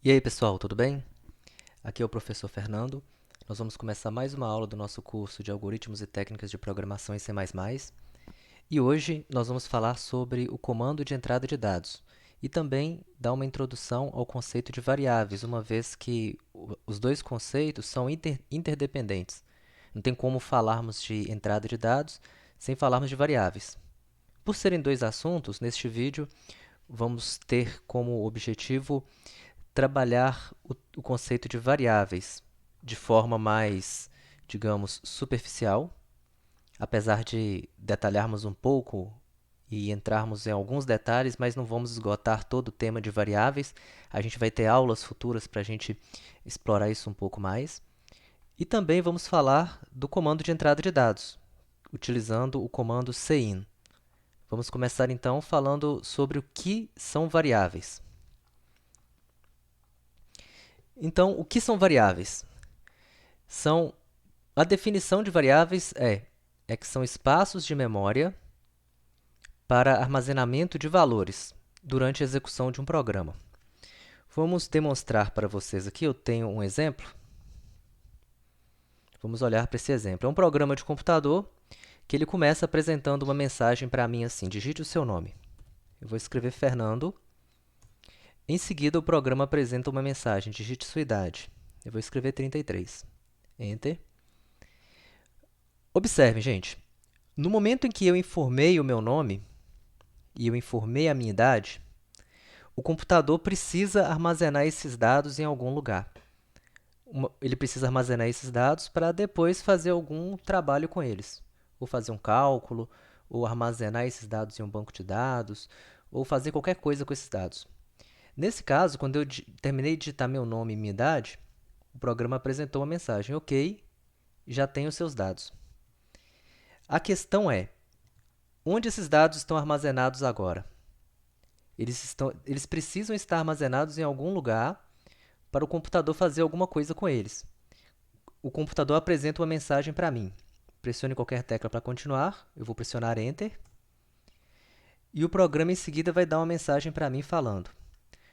E aí, pessoal, tudo bem? Aqui é o professor Fernando. Nós vamos começar mais uma aula do nosso curso de Algoritmos e Técnicas de Programação em C++. E hoje nós vamos falar sobre o comando de entrada de dados e também dar uma introdução ao conceito de variáveis, uma vez que os dois conceitos são interdependentes. Não tem como falarmos de entrada de dados sem falarmos de variáveis. Por serem dois assuntos, neste vídeo vamos ter como objetivo trabalhar o conceito de variáveis de forma mais, digamos, superficial, apesar de detalharmos um pouco e entrarmos em alguns detalhes, mas não vamos esgotar todo o tema de variáveis. A gente vai ter aulas futuras para a gente explorar isso um pouco mais. E também vamos falar do comando de entrada de dados, utilizando o comando cin. Vamos começar então falando sobre o que são variáveis. Então, o que são variáveis? São A definição de variáveis é que são espaços de memória para armazenamento de valores durante a execução de um programa. Vamos demonstrar para vocês aqui, eu tenho um exemplo. Vamos olhar para esse exemplo. É um programa de computador que ele começa apresentando uma mensagem para mim assim: digite o seu nome. Eu vou escrever Fernando. Em seguida, o programa apresenta uma mensagem: digite sua idade. Eu vou escrever 33. Enter. Observem, gente. No momento em que eu informei o meu nome e eu informei a minha idade, o computador precisa armazenar esses dados em algum lugar. Ele precisa armazenar esses dados para depois fazer algum trabalho com eles. Ou fazer um cálculo, ou armazenar esses dados em um banco de dados, ou fazer qualquer coisa com esses dados. Nesse caso, quando eu terminei de digitar meu nome e minha idade, o programa apresentou uma mensagem: ok, já tenho os seus dados. A questão é, onde esses dados estão armazenados agora? Eles precisam estar armazenados em algum lugar para o computador fazer alguma coisa com eles. O computador apresenta uma mensagem para mim. Pressione qualquer tecla para continuar, eu vou pressionar Enter, e o programa em seguida vai dar uma mensagem para mim falando: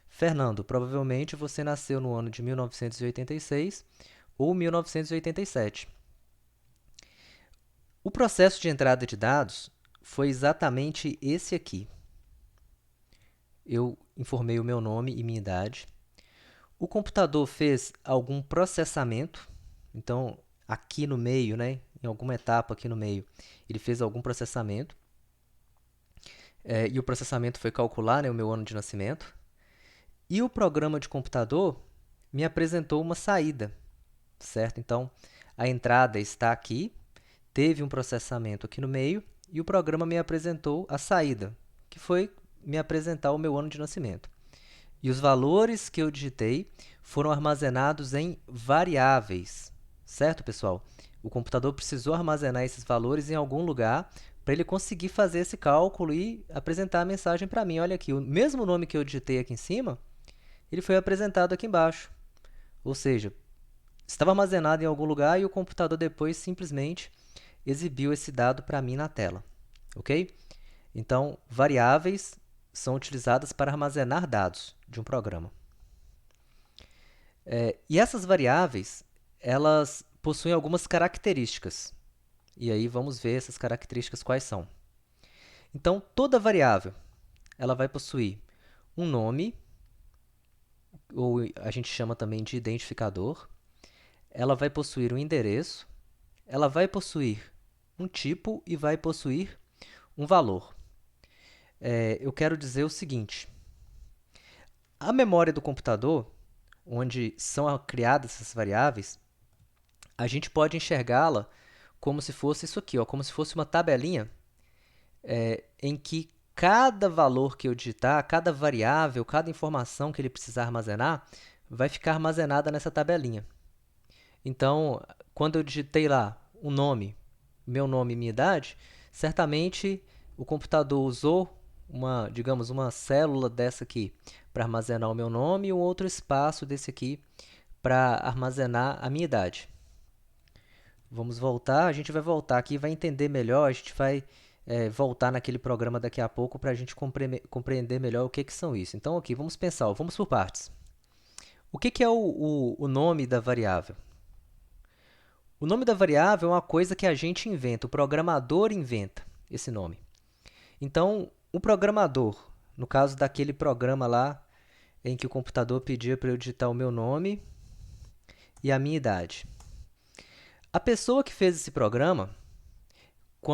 Fernando, provavelmente você nasceu no ano de 1986 ou 1987. O processo de entrada de dados foi exatamente esse aqui. Eu informei o meu nome e minha idade. O computador fez algum processamento, então aqui no meio, né, em alguma etapa aqui no meio, ele fez algum processamento, e o processamento foi calcular, né, o meu ano de nascimento, e o programa de computador me apresentou uma saída, certo? Então, a entrada está aqui, teve um processamento aqui no meio, e o programa me apresentou a saída, que foi me apresentar o meu ano de nascimento. E os valores que eu digitei foram armazenados em variáveis, certo, pessoal? O computador precisou armazenar esses valores em algum lugar para ele conseguir fazer esse cálculo e apresentar a mensagem para mim. Olha aqui, o mesmo nome que eu digitei aqui em cima, ele foi apresentado aqui embaixo. Ou seja, estava armazenado em algum lugar e o computador depois simplesmente exibiu esse dado para mim na tela, ok? Então, variáveis são utilizadas para armazenar dados de um programa. E essas variáveis, elas possuem algumas características. E aí vamos ver essas características quais são. Então, toda variável, ela vai possuir um nome, ou a gente chama também de identificador. Ela vai possuir um endereço. Ela vai possuir um tipo e vai possuir um valor. Eu quero dizer o seguinte: a memória do computador, onde são criadas essas variáveis, a gente pode enxergá-la como se fosse isso aqui, ó, como se fosse uma tabelinha em que cada valor que eu digitar, cada variável, cada informação que ele precisar armazenar, vai ficar armazenada nessa tabelinha. Então, quando eu digitei lá o nome, meu nome e minha idade, certamente o computador usou digamos, uma célula dessa aqui para armazenar o meu nome e um outro espaço desse aqui para armazenar a minha idade. Vamos voltar, a gente vai voltar aqui, vai entender melhor, a gente vai voltar naquele programa daqui a pouco para a gente compreender melhor o que são isso. Então, aqui, vamos pensar, vamos por partes. O que é o nome da variável? O nome da variável é uma coisa que a gente inventa, o programador inventa esse nome. Então, o programador, no caso daquele programa lá em que o computador pedia para eu digitar o meu nome e a minha idade. A pessoa que fez esse programa,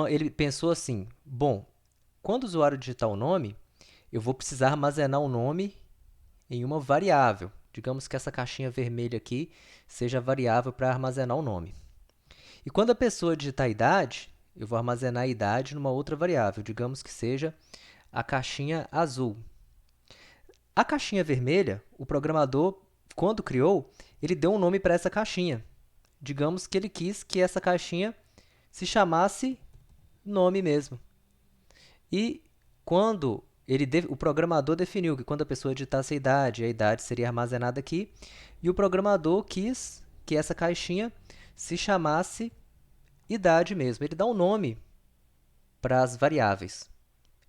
ele pensou assim, bom, quando o usuário digitar o nome, eu vou precisar armazenar o nome em uma variável. Digamos que essa caixinha vermelha aqui seja a variável para armazenar o nome. E quando a pessoa digitar a idade, eu vou armazenar a idade numa outra variável. Digamos que seja a caixinha azul. A caixinha vermelha, o programador, quando criou, ele deu um nome para essa caixinha. Digamos que ele quis que essa caixinha se chamasse nome mesmo. E quando o programador definiu que quando a pessoa digitasse a idade seria armazenada aqui, e o programador quis que essa caixinha se chamasse idade mesmo. Ele dá um nome para as variáveis.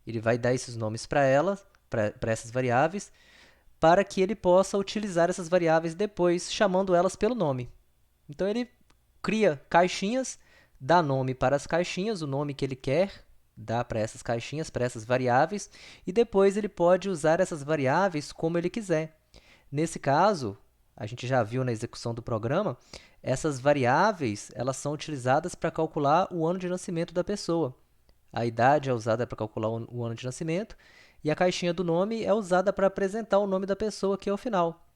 Ele vai dar esses nomes para elas, para essas variáveis, para que ele possa utilizar essas variáveis depois, chamando elas pelo nome. Então, ele cria caixinhas, dá nome para as caixinhas, o nome que ele quer, dá para essas caixinhas, para essas variáveis, e depois ele pode usar essas variáveis como ele quiser. Nesse caso, a gente já viu na execução do programa, essas variáveis elas são utilizadas para calcular o ano de nascimento da pessoa. A idade é usada para calcular o ano de nascimento e a caixinha do nome é usada para apresentar o nome da pessoa aqui ao final.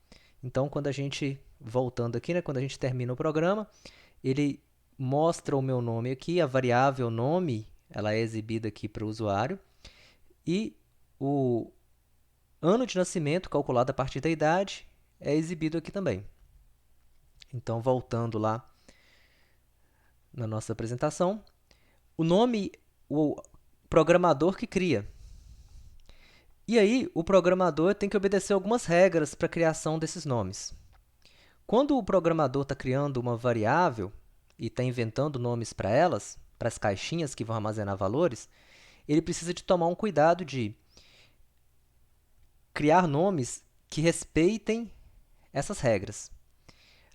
Então, quando a gente, voltando aqui, né, quando a gente termina o programa, ele mostra o meu nome aqui, a variável nome, ela é exibida aqui para o usuário, e o ano de nascimento, calculado a partir da idade, é exibido aqui também. Então, voltando lá na nossa apresentação, o nome, o programador que cria. E aí, o programador tem que obedecer algumas regras para a criação desses nomes. Quando o programador está criando uma variável e está inventando nomes para elas, para as caixinhas que vão armazenar valores, ele precisa de tomar um cuidado de criar nomes que respeitem essas regras.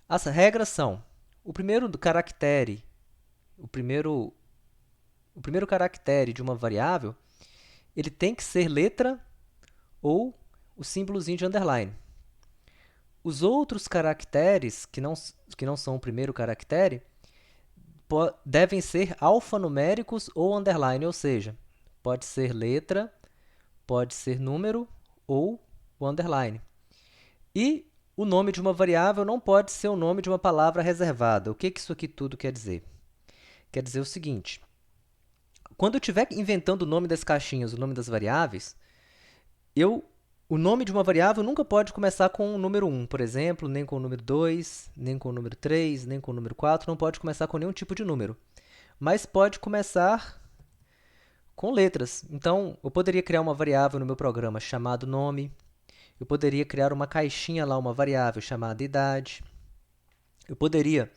As regras são: o primeiro caractere, o primeiro caractere de uma variável, ele tem que ser letra ou o símbolozinho de underline. Os outros caracteres, que não são o primeiro caractere, devem ser alfanuméricos ou underline, ou seja, pode ser letra, pode ser número ou o underline. E o nome de uma variável não pode ser o nome de uma palavra reservada. O que isso aqui tudo quer dizer? Quer dizer o seguinte: quando eu estiver inventando o nome das caixinhas, o nome das variáveis, o nome de uma variável nunca pode começar com o número 1, por exemplo, nem com o número 2, nem com o número 3, nem com o número 4, não pode começar com nenhum tipo de número. Mas pode começar com letras. Então, eu poderia criar uma variável no meu programa chamada nome, eu poderia criar uma caixinha lá, uma variável chamada idade, eu poderia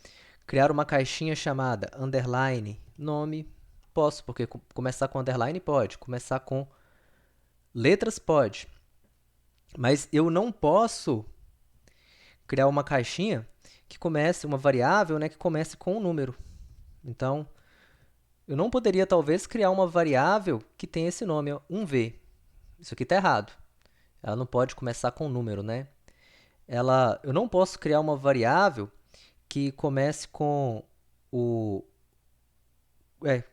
criar uma caixinha chamada underline nome, posso, porque começar com underline pode, começar com letras pode. Mas eu não posso criar uma caixinha que comece, uma variável, né, que comece com um número. Então, eu não poderia, talvez, criar uma variável que tenha esse nome, 1V. Isso aqui está errado. Ela não pode começar com um número, né? Eu não posso criar uma variável que comece com o...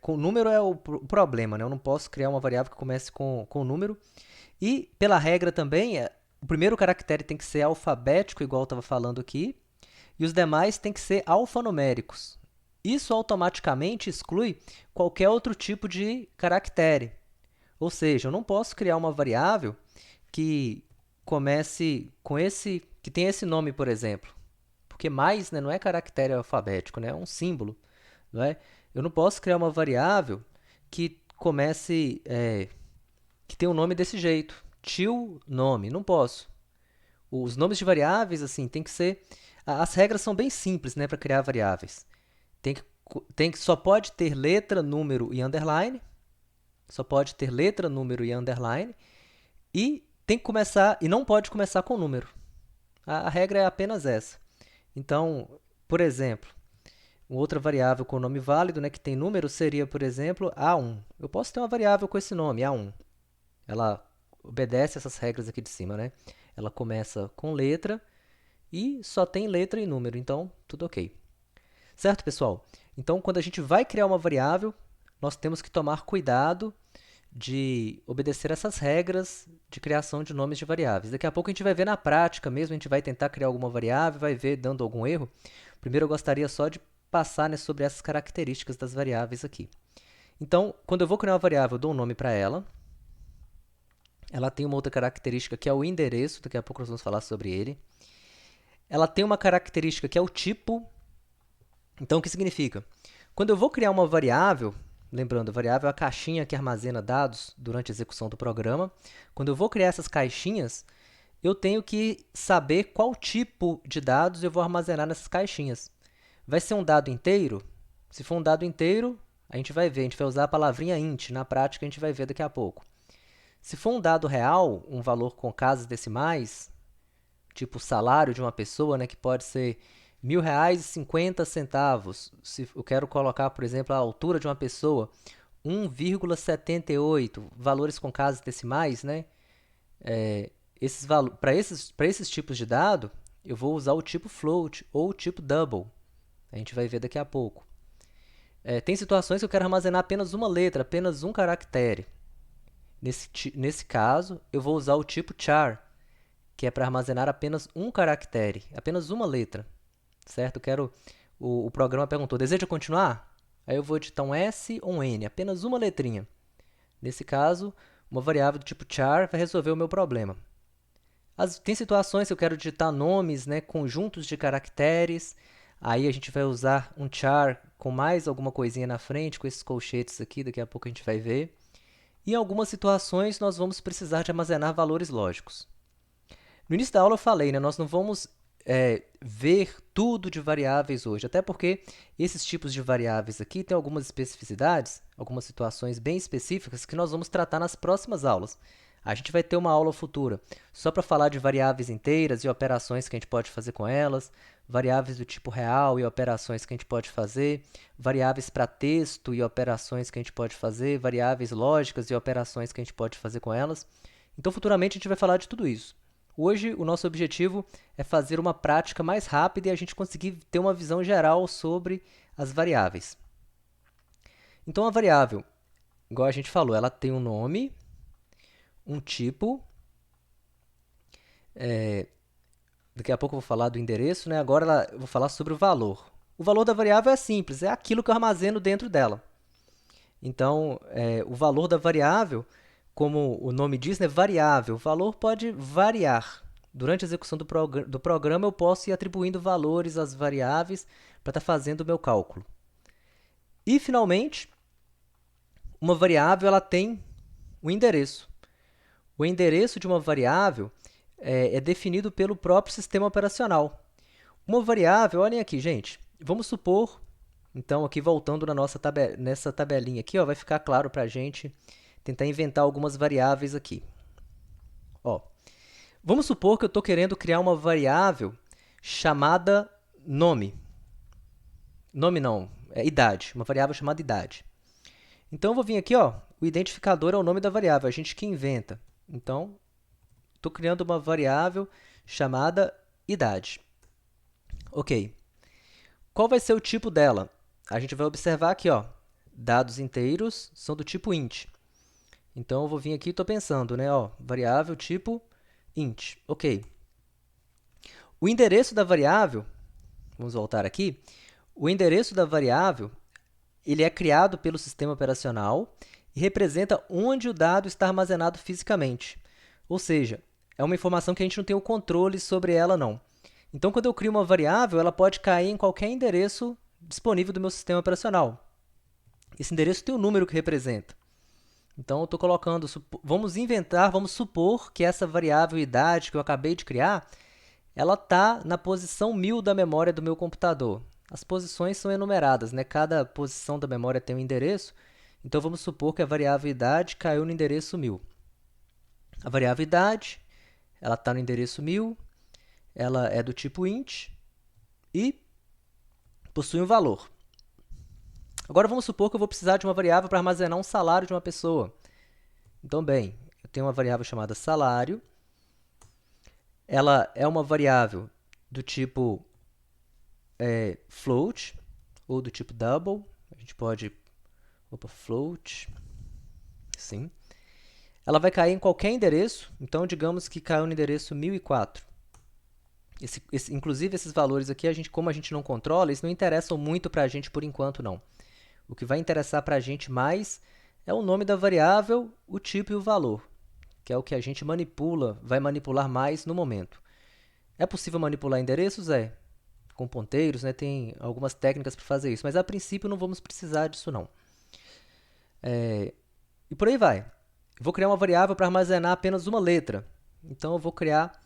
com o número é o problema, né? Eu não posso criar uma variável que comece com o número. E, pela regra também, o primeiro caractere tem que ser alfabético, igual eu estava falando aqui, e os demais têm que ser alfanuméricos. Isso automaticamente exclui qualquer outro tipo de caractere. Ou seja, eu não posso criar uma variável que comece com que tenha esse nome, por exemplo. Porque mais, né, não é caractere alfabético, né, é um símbolo. Não é? Eu não posso criar uma variável que comece, que tenha um nome desse jeito. Tio nome, não posso. Os nomes de variáveis, assim, tem que ser... As regras são bem simples, né, para criar variáveis. Só pode ter letra, número e underline. Só pode ter letra, número e underline. E tem que começar, e não pode começar com número. A regra é apenas essa. Então, por exemplo, uma outra variável com nome válido, né, que tem número, seria, por exemplo, A1. Eu posso ter uma variável com esse nome, A1. Ela obedece essas regras aqui de cima, né? Ela começa com letra e só tem letra e número, então tudo ok. Certo, pessoal? Então, quando a gente vai criar uma variável, nós temos que tomar cuidado de obedecer essas regras de criação de nomes de variáveis. Daqui a pouco a gente vai ver na prática mesmo, a gente vai tentar criar alguma variável, vai ver dando algum erro. Primeiro eu gostaria só de passar, né, sobre essas características das variáveis aqui. Então, quando eu vou criar uma variável, eu dou um nome para ela. Ela tem uma outra característica que é o endereço, daqui a pouco nós vamos falar sobre ele. Ela tem uma característica que é o tipo. Então, o que significa? Quando eu vou criar uma variável, lembrando, a variável é a caixinha que armazena dados durante a execução do programa. Quando eu vou criar essas caixinhas, eu tenho que saber qual tipo de dados eu vou armazenar nessas caixinhas. Vai ser um dado inteiro? Se for um dado inteiro, a gente vai ver, a gente vai usar a palavrinha int, na prática a gente vai ver daqui a pouco. Se for um dado real, um valor com casas decimais, tipo o salário de uma pessoa, né, que pode ser R$ 1.050. Se eu quero colocar, por exemplo, a altura de uma pessoa, 1,78, valores com casas decimais, né? Para esses tipos de dado, eu vou usar o tipo float ou o tipo double. A gente vai ver daqui a pouco. Tem situações que eu quero armazenar apenas uma letra, apenas um caractere. Nesse caso, eu vou usar o tipo char, que é para armazenar apenas um caractere, apenas uma letra, certo? O programa perguntou, deseja continuar? Aí eu vou digitar um S ou um N, apenas uma letrinha. Nesse caso, uma variável do tipo char vai resolver o meu problema. Tem situações que eu quero digitar nomes, né, conjuntos de caracteres, aí a gente vai usar um char com mais alguma coisinha na frente, com esses colchetes aqui, daqui a pouco a gente vai ver. E em algumas situações, nós vamos precisar de armazenar valores lógicos. No início da aula eu falei, né, nós não vamos ver tudo de variáveis hoje, até porque esses tipos de variáveis aqui têm algumas especificidades, algumas situações bem específicas que nós vamos tratar nas próximas aulas. A gente vai ter uma aula futura só para falar de variáveis inteiras e operações que a gente pode fazer com elas, variáveis do tipo real e operações que a gente pode fazer, variáveis para texto e operações que a gente pode fazer, variáveis lógicas e operações que a gente pode fazer com elas. Então, futuramente, a gente vai falar de tudo isso. Hoje, o nosso objetivo é fazer uma prática mais rápida e a gente conseguir ter uma visão geral sobre as variáveis. Então, a variável, igual a gente falou, ela tem um nome, um tipo. Daqui a pouco eu vou falar do endereço, né? Agora eu vou falar sobre o valor. O valor da variável é simples, é aquilo que eu armazeno dentro dela. Então, o valor da variável, como o nome diz, é variável. O valor pode variar. Durante a execução do programa, eu posso ir atribuindo valores às variáveis para estar fazendo o meu cálculo. E, finalmente, uma variável ela tem um endereço. O endereço de uma variável é definido pelo próprio sistema operacional. Uma variável, olhem aqui, gente. Vamos supor, então, aqui voltando nessa tabelinha aqui, ó, vai ficar claro para a gente tentar inventar algumas variáveis aqui. Ó, vamos supor que eu estou querendo criar uma variável chamada nome. Nome não, é idade, uma variável chamada idade. Então, eu vou vir aqui, ó, o identificador é o nome da variável, a gente que inventa. Então, estou criando uma variável chamada idade. Ok. Qual vai ser o tipo dela? A gente vai observar aqui, ó, dados inteiros são do tipo int. Então, eu vou vir aqui e estou pensando, né, ó, variável tipo int. Ok. O endereço da variável, vamos voltar aqui, o endereço da variável ele é criado pelo sistema operacional e representa onde o dado está armazenado fisicamente. Ou seja, é uma informação que a gente não tem o controle sobre ela, não. Então, quando eu crio uma variável, ela pode cair em qualquer endereço disponível do meu sistema operacional. Esse endereço tem um número que representa. Então, eu estou colocando, vamos supor que essa variável idade que eu acabei de criar, ela está na posição 1000 da memória do meu computador. As posições são enumeradas, né? Cada posição da memória tem um endereço. Então, vamos supor que a variável idade caiu no endereço 1000. A variável idade, ela está no endereço 1000. ela é do tipo int e possui um valor. Agora vamos supor que eu vou precisar de uma variável para armazenar um salário de uma pessoa. Então, bem, eu tenho uma variável chamada salário. Ela é uma variável do tipo float ou do tipo double. A gente pode... Opa, float. Sim. Ela vai cair em qualquer endereço. Então, digamos que caiu no endereço 1004. Inclusive, esses valores aqui, como a gente não controla, eles não interessam muito para a gente por enquanto, não. O que vai interessar para a gente mais é o nome da variável, o tipo e o valor, que é o que a gente vai manipular mais no momento. É possível manipular endereços? É. Com ponteiros, né? Tem algumas técnicas para fazer isso, mas a princípio não vamos precisar disso, não. E por aí vai. Eu vou criar uma variável para armazenar apenas uma letra. Então, eu vou criar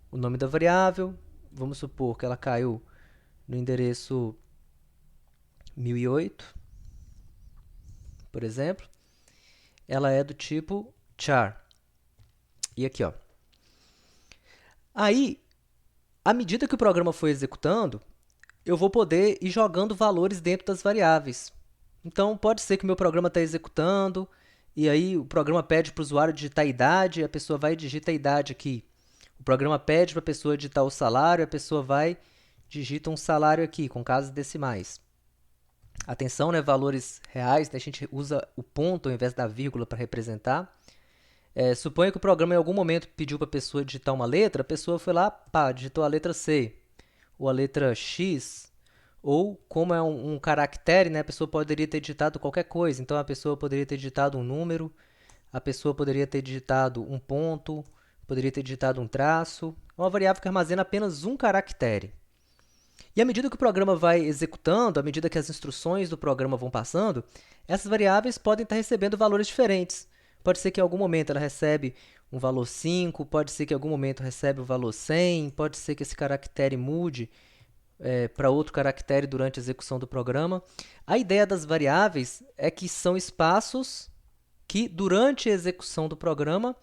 o nome da variável. Vamos supor que ela caiu no endereço 1008, por exemplo. Ela é do tipo char. E aqui, ó. Aí, à medida que o programa for executando, eu vou poder ir jogando valores dentro das variáveis. Então, pode ser que o meu programa está executando, e aí o programa pede para o usuário digitar a idade, a pessoa vai e digita a idade aqui. O programa pede para a pessoa digitar o salário, a pessoa vai e digita um salário aqui, com casas decimais. Atenção, né, valores reais, né, a gente usa o ponto ao invés da vírgula para representar. Suponha que o programa em algum momento pediu para a pessoa digitar uma letra, a pessoa foi lá, pá, digitou a letra C, ou a letra X, ou como é um caractere, né, a pessoa poderia ter digitado qualquer coisa. Então, a pessoa poderia ter digitado um número, a pessoa poderia ter digitado um ponto, poderia ter digitado um traço. É uma variável que armazena apenas um caractere. E à medida que o programa vai executando, à medida que as instruções do programa vão passando, essas variáveis podem estar recebendo valores diferentes. Pode ser que em algum momento ela recebe um valor 5, pode ser que em algum momento recebe o valor 100, pode ser que esse caractere mude para outro caractere durante a execução do programa. A ideia das variáveis é que são espaços que, durante a execução do programa,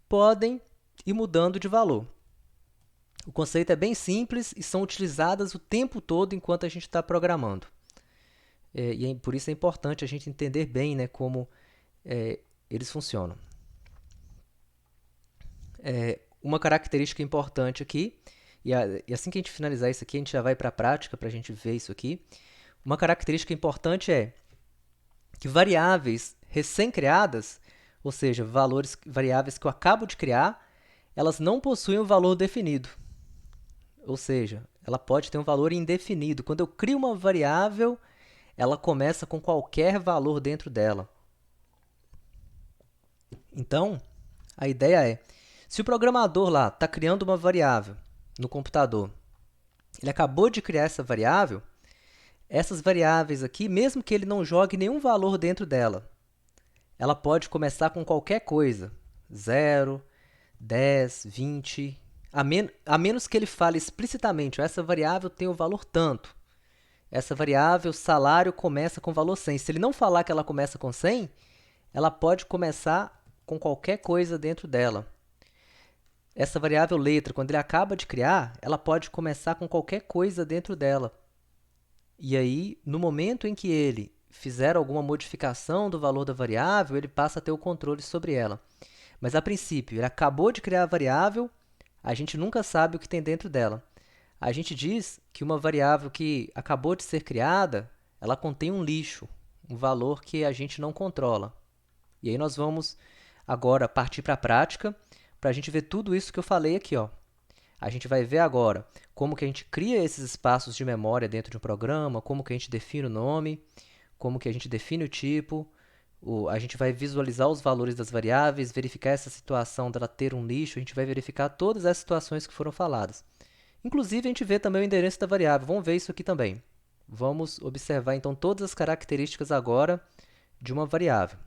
podem ir mudando de valor. O conceito é bem simples e são utilizadas o tempo todo enquanto a gente está programando. Por isso é importante a gente entender bem, né, como eles funcionam. Uma característica importante aqui, e assim que a gente finalizar isso aqui, a gente já vai para a prática para a gente ver isso aqui. Uma característica importante é que variáveis recém-criadas, ou seja, variáveis que eu acabo de criar, elas não possuem um valor definido. Ou seja, ela pode ter um valor indefinido. Quando eu crio uma variável, ela começa com qualquer valor dentro dela. Então, a ideia é, se o programador lá está criando uma variável no computador, ele acabou de criar essa variável, essas variáveis aqui, mesmo que ele não jogue nenhum valor dentro dela, ela pode começar com qualquer coisa, 0, 10, 20, a menos que ele fale explicitamente, essa variável tem o valor tanto. Essa variável salário começa com valor 100. Se ele não falar que ela começa com 100, ela pode começar com qualquer coisa dentro dela. Essa variável letra, quando ele acaba de criar, ela pode começar com qualquer coisa dentro dela. E aí, no momento em que ele fizer alguma modificação do valor da variável, ele passa a ter o controle sobre ela. Mas, a princípio, ele acabou de criar a variável, a gente nunca sabe o que tem dentro dela. A gente diz que uma variável que acabou de ser criada, ela contém um lixo, um valor que a gente não controla. E aí nós vamos agora partir para a prática, para a gente ver tudo isso que eu falei aqui, ó. A gente vai ver agora como que a gente cria esses espaços de memória dentro de um programa, como que a gente define o nome, como que a gente define o tipo, a gente vai visualizar os valores das variáveis, verificar essa situação dela ter um lixo, a gente vai verificar todas as situações que foram faladas. Inclusive, a gente vê também o endereço da variável. Vamos ver isso aqui também. Vamos observar, então, todas as características agora de uma variável.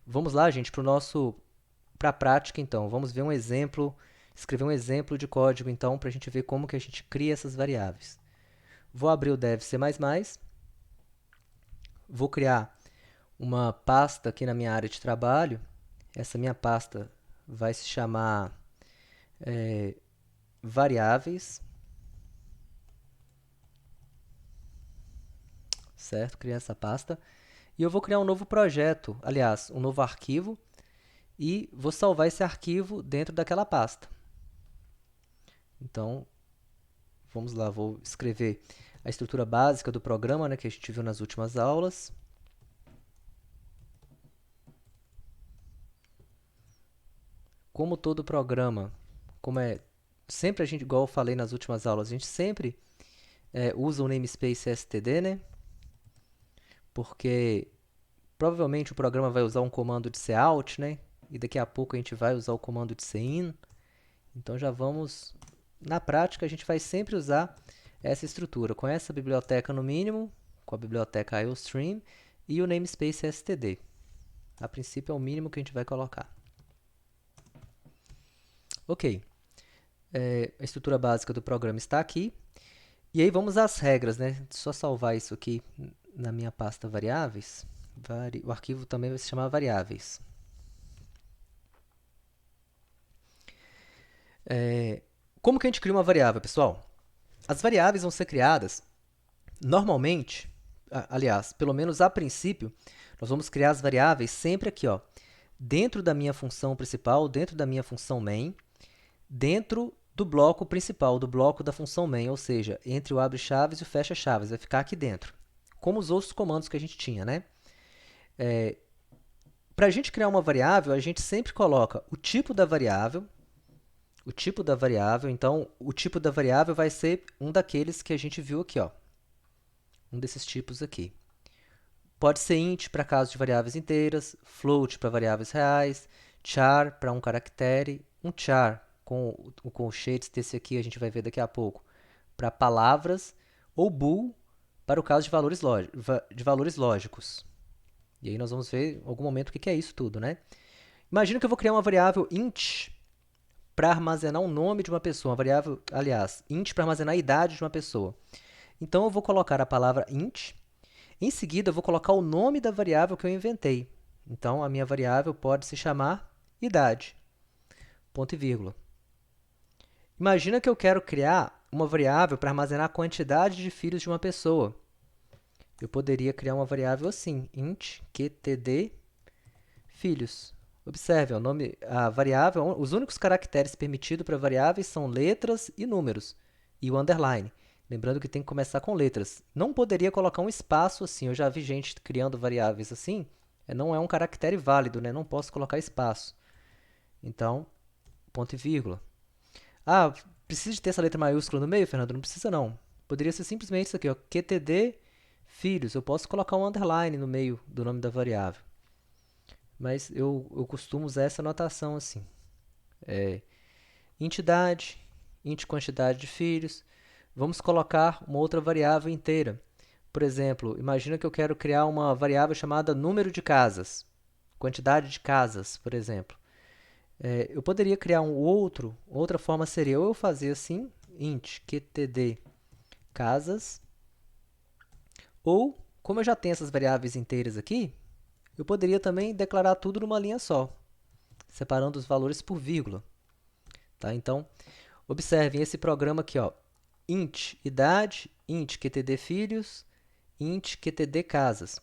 Vamos lá, gente, para a prática, então. Vamos ver um exemplo, escrever um exemplo de código, então, para a gente ver como que a gente cria essas variáveis. Vou abrir o Dev C++. Vou criar uma pasta aqui na minha área de trabalho. Essa minha pasta vai se chamar variáveis, certo? Criar essa pasta. E eu vou criar um novo projeto, aliás, um novo arquivo, e vou salvar esse arquivo dentro daquela pasta. Então, vamos lá, vou escrever a estrutura básica do programa, né, que a gente viu nas últimas aulas. Como todo programa, como é sempre a gente, igual eu falei nas últimas aulas, a gente sempre usa o namespace std, né? Porque provavelmente o programa vai usar um comando de cout, né? E daqui a pouco a gente vai usar o comando de cin. Então já vamos, na prática, a gente vai sempre usar essa estrutura, com essa biblioteca no mínimo, com a biblioteca iostream e o namespace std. A princípio é o mínimo que a gente vai colocar. Ok, a estrutura básica do programa está aqui. E aí vamos às regras, né? Só salvar isso aqui na minha pasta variáveis. O arquivo também vai se chamar variáveis. Como que a gente cria uma variável, pessoal? As variáveis vão ser criadas normalmente, aliás, pelo menos a princípio, nós vamos criar as variáveis sempre aqui, ó, dentro da minha função principal, dentro da minha função main, dentro do bloco principal, do bloco da função main, ou seja, entre o abre-chaves e o fecha-chaves, vai ficar aqui dentro, como os outros comandos que a gente tinha, né? Para a gente criar uma variável, a gente sempre coloca o tipo da variável, então o tipo da variável vai ser um daqueles que a gente viu aqui, ó, um desses tipos aqui. Pode ser int para caso de variáveis inteiras, float para variáveis reais, char para um caractere, um char com o colchetes desse aqui a gente vai ver daqui a pouco, para palavras, ou bool para o caso de valores lógicos. E aí nós vamos ver em algum momento o que é isso tudo, né? Imagina que eu vou criar uma variável int para armazenar o nome de uma pessoa, uma variável, aliás, int para armazenar a idade de uma pessoa. Então eu vou colocar a palavra int. Em seguida, eu vou colocar o nome da variável que eu inventei. Então, a minha variável pode se chamar idade, ponto e vírgula. Imagina que eu quero criar uma variável para armazenar a quantidade de filhos de uma pessoa. Eu poderia criar uma variável assim, int qtd filhos. Observe, a variável, os únicos caracteres permitidos para variáveis são letras e números, e o underline. Lembrando que tem que começar com letras. Não poderia colocar um espaço assim. Eu já vi gente criando variáveis assim. Não é um caractere válido, né? Não posso colocar espaço. Então, ponto e vírgula. Ah, precisa de ter essa letra maiúscula no meio, Fernando? Não precisa, não. Poderia ser simplesmente isso aqui, ó, qtd filhos. Eu posso colocar um underline no meio do nome da variável. Mas eu costumo usar essa notação assim. Int idade, int quantidade de filhos. Vamos colocar uma outra variável inteira. Por exemplo, imagina que eu quero criar uma variável chamada número de casas, quantidade de casas, por exemplo. Eu poderia criar outra forma seria ou eu fazer assim, int qtd casas, ou, como eu já tenho essas variáveis inteiras aqui, eu poderia também declarar tudo numa linha só, separando os valores por vírgula. Tá? Então, observem esse programa aqui, ó, int idade, int qtd filhos, int qtd casas.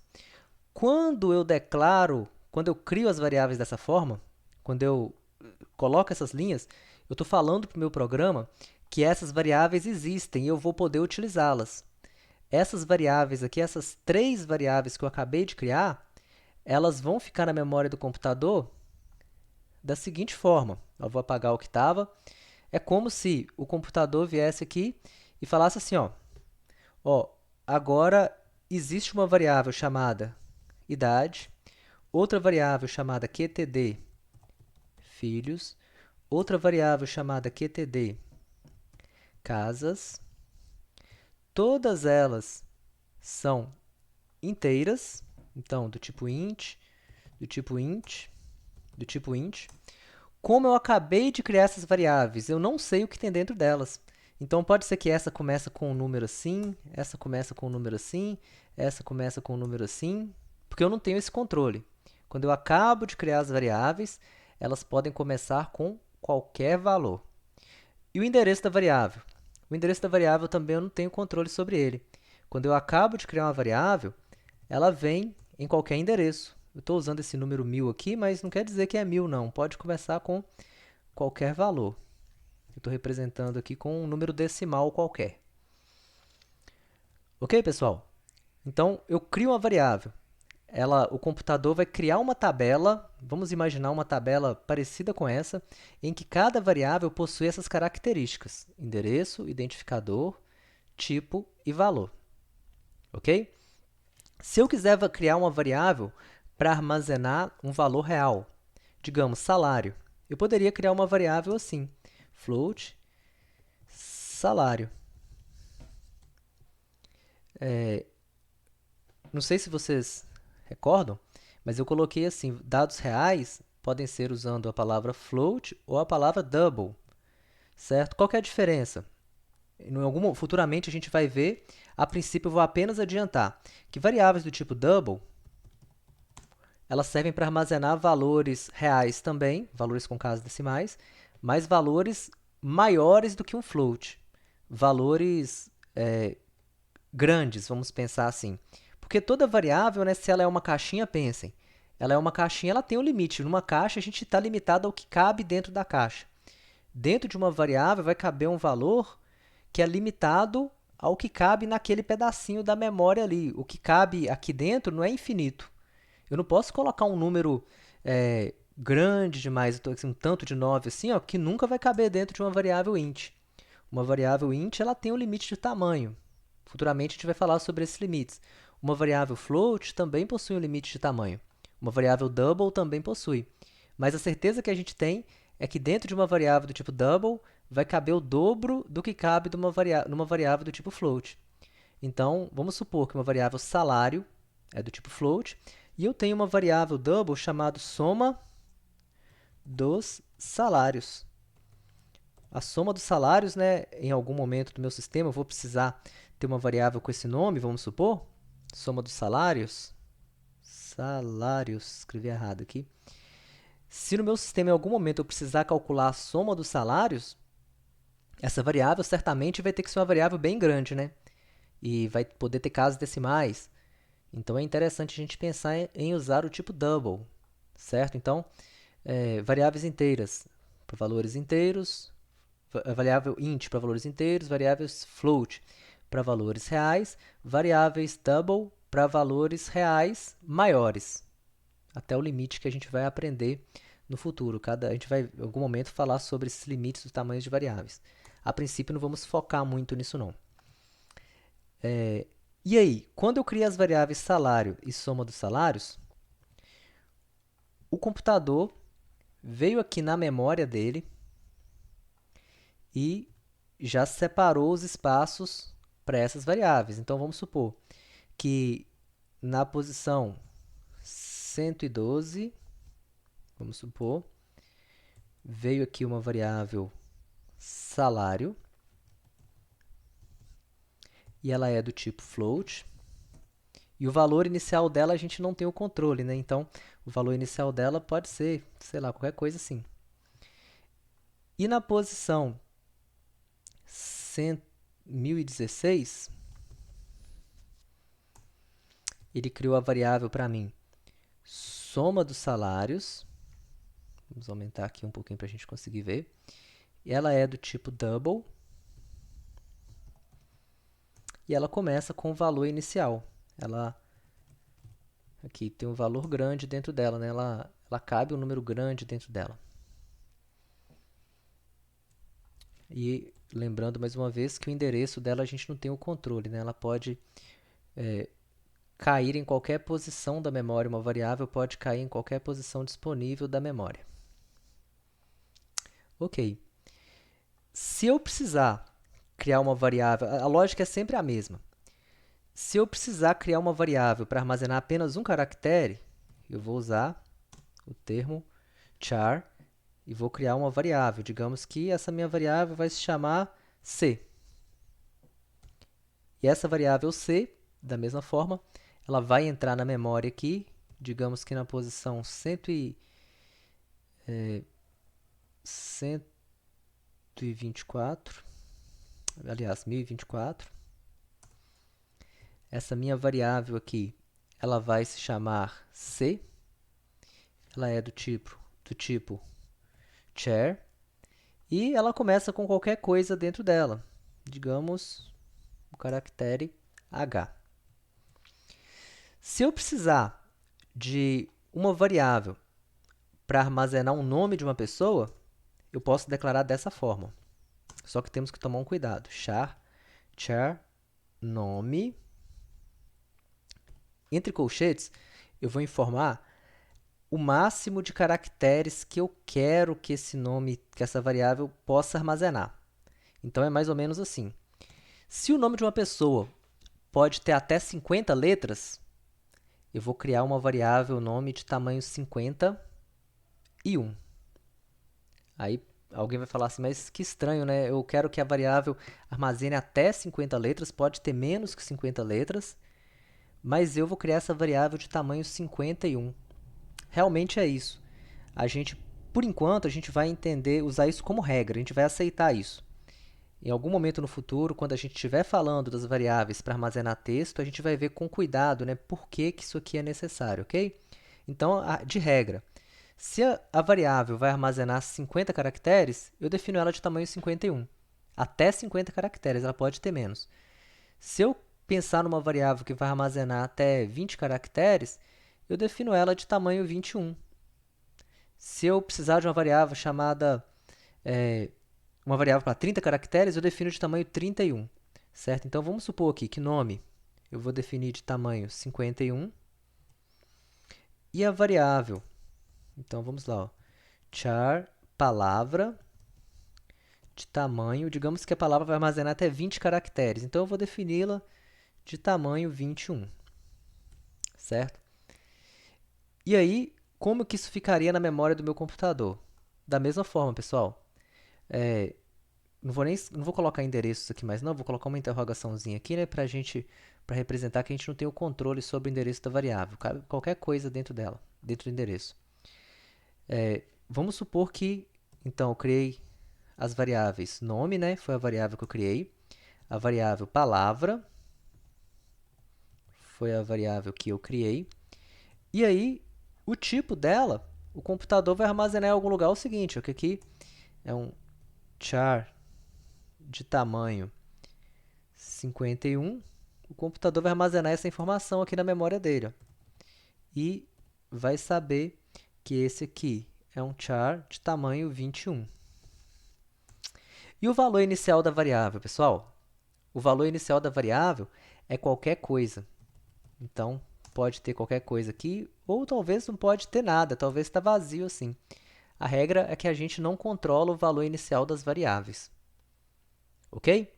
Quando eu crio as variáveis dessa forma, quando eu coloco essas linhas, eu estou falando para o meu programa que essas variáveis existem e eu vou poder utilizá-las. Essas variáveis aqui, essas três variáveis que eu acabei de criar, elas vão ficar na memória do computador da seguinte forma. Eu vou apagar o que estava. É como se o computador viesse aqui e falasse assim, ó, agora existe uma variável chamada idade, outra variável chamada qtd filhos, outra variável chamada qtd casas. Todas elas são inteiras, então do tipo int, do tipo int, do tipo int. Como eu acabei de criar essas variáveis, eu não sei o que tem dentro delas. Então, pode ser que essa comece com um número assim, essa começa com um número assim, essa começa com um número assim, porque eu não tenho esse controle. Quando eu acabo de criar as variáveis, elas podem começar com qualquer valor. E o endereço da variável? O endereço da variável também eu não tenho controle sobre ele. Quando eu acabo de criar uma variável, ela vem em qualquer endereço. Eu estou usando esse número 1000 aqui, mas não quer dizer que é 1000, não. Pode começar com qualquer valor. Eu estou representando aqui com um número decimal qualquer. Ok, pessoal? Então, eu crio uma variável. O computador vai criar uma tabela, vamos imaginar uma tabela parecida com essa, em que cada variável possui essas características: endereço, identificador, tipo e valor. Ok? Se eu quiser criar uma variável para armazenar um valor real, digamos salário, eu poderia criar uma variável assim, float salário. Não sei se vocês recordam, mas eu coloquei assim, dados reais podem ser usando a palavra float ou a palavra double, certo? Qual que é a diferença? Futuramente a gente vai ver, a princípio eu vou apenas adiantar que variáveis do tipo double, elas servem para armazenar valores reais também, valores com casas decimais, mas valores maiores do que um float, valores grandes, vamos pensar assim. Porque toda variável, né, se ela é uma caixinha, pensem, ela é uma caixinha, ela tem um limite. Numa caixa, a gente está limitado ao que cabe dentro da caixa. Dentro de uma variável vai caber um valor que é limitado ao que cabe naquele pedacinho da memória ali. O que cabe aqui dentro não é infinito. Eu não posso colocar um número grande demais, um tanto de 9 assim, ó, que nunca vai caber dentro de uma variável int. Uma variável int ela tem um limite de tamanho. Futuramente a gente vai falar sobre esses limites. Uma variável float também possui um limite de tamanho. Uma variável double também possui. Mas a certeza que a gente tem é que dentro de uma variável do tipo double vai caber o dobro do que cabe numa variável do tipo float. Então, vamos supor que uma variável salário é do tipo float e eu tenho uma variável double chamada soma dos salários. A soma dos salários, né, em algum momento do meu sistema, eu vou precisar ter uma variável com esse nome, vamos supor. Soma dos salários. Salários, escrevi errado aqui. Se no meu sistema, em algum momento, eu precisar calcular a soma dos salários, essa variável certamente vai ter que ser uma variável bem grande, né? E vai poder ter casas decimais. Então, é interessante a gente pensar em usar o tipo double, certo? Então, variáveis inteiras para valores inteiros, variável int para valores inteiros, variáveis float para valores reais, variáveis double para valores reais maiores, até o limite que a gente vai aprender no futuro. A gente vai, em algum momento, falar sobre esses limites dos tamanhos de variáveis. A princípio, não vamos focar muito nisso, não. E aí, quando eu crio as variáveis salário e soma dos salários, o computador veio aqui na memória dele e já separou os espaços para essas variáveis. Então, vamos supor que na posição 112, vamos supor, veio aqui uma variável salário e ela é do tipo float. E o valor inicial dela a gente não tem o controle, né? Então, o valor inicial dela pode ser, sei lá, qualquer coisa assim. E na posição 1016, ele criou a variável para mim soma dos salários. Vamos aumentar aqui um pouquinho para a gente conseguir ver. Ela é do tipo double. E ela começa com o valor inicial. Ela aqui tem um valor grande dentro dela, né? Ela cabe um número grande dentro dela. E lembrando mais uma vez que o endereço dela a gente não tem o controle, né? Ela pode cair em qualquer posição da memória, uma variável pode cair em qualquer posição disponível da memória. Ok. Se eu precisar criar uma variável, a lógica é sempre a mesma. Se eu precisar criar uma variável para armazenar apenas um caractere, eu vou usar o termo char e vou criar uma variável. Digamos que essa minha variável vai se chamar c. E essa variável c, da mesma forma, ela vai entrar na memória aqui, digamos que na posição 100, 124, aliás, 1024. Essa minha variável aqui, ela vai se chamar C. Ela é do tipo char. E ela começa com qualquer coisa dentro dela. Digamos, o caractere H. Se eu precisar de uma variável para armazenar um nome de uma pessoa, eu posso declarar dessa forma. Só que temos que tomar um cuidado. Char nome. Entre colchetes, eu vou informar o máximo de caracteres que eu quero que esse nome, que essa variável possa armazenar. Então, é mais ou menos assim. Se o nome de uma pessoa pode ter até 50 letras, eu vou criar uma variável nome de tamanho 51. Aí alguém vai falar assim, mas que estranho, né? Eu quero que a variável armazene até 50 letras, pode ter menos que 50 letras, mas eu vou criar essa variável de tamanho 51. Realmente é isso. Por enquanto, a gente vai usar isso como regra, a gente vai aceitar isso. Em algum momento no futuro, quando a gente estiver falando das variáveis para armazenar texto, a gente vai ver com cuidado, né, por que isso aqui é necessário, ok? Então, de regra, se a variável vai armazenar 50 caracteres, eu defino ela de tamanho 51. Até 50 caracteres, ela pode ter menos. Se eu pensar numa variável que vai armazenar até 20 caracteres, eu defino ela de tamanho 21. Se eu precisar de uma variável chamada uma variável para 30 caracteres, eu defino de tamanho 31, certo? Então, vamos supor aqui que nome eu vou definir de tamanho 51 e a variável, então vamos lá, ó, char palavra de tamanho, digamos que a palavra vai armazenar até 20 caracteres, então eu vou defini-la de tamanho 21, certo? E aí, como que isso ficaria na memória do meu computador? Da mesma forma, pessoal, não vou colocar endereços aqui mais não, vou colocar uma interrogaçãozinha aqui, né, para representar que a gente não tem o controle sobre o endereço da variável, qualquer coisa dentro dela, dentro do endereço. Vamos supor que, então, eu criei as variáveis nome, né, foi a variável que eu criei, a variável palavra, foi a variável que eu criei, e aí, o tipo dela, o computador vai armazenar em algum lugar o seguinte, ó, que aqui é um char de tamanho 51, o computador vai armazenar essa informação aqui na memória dele, ó, e vai saber que esse aqui é um char de tamanho 21. E o valor inicial da variável, pessoal? O valor inicial da variável é qualquer coisa. Então, pode ter qualquer coisa aqui, ou talvez não pode ter nada, talvez está vazio assim. A regra é que a gente não controla o valor inicial das variáveis. Ok?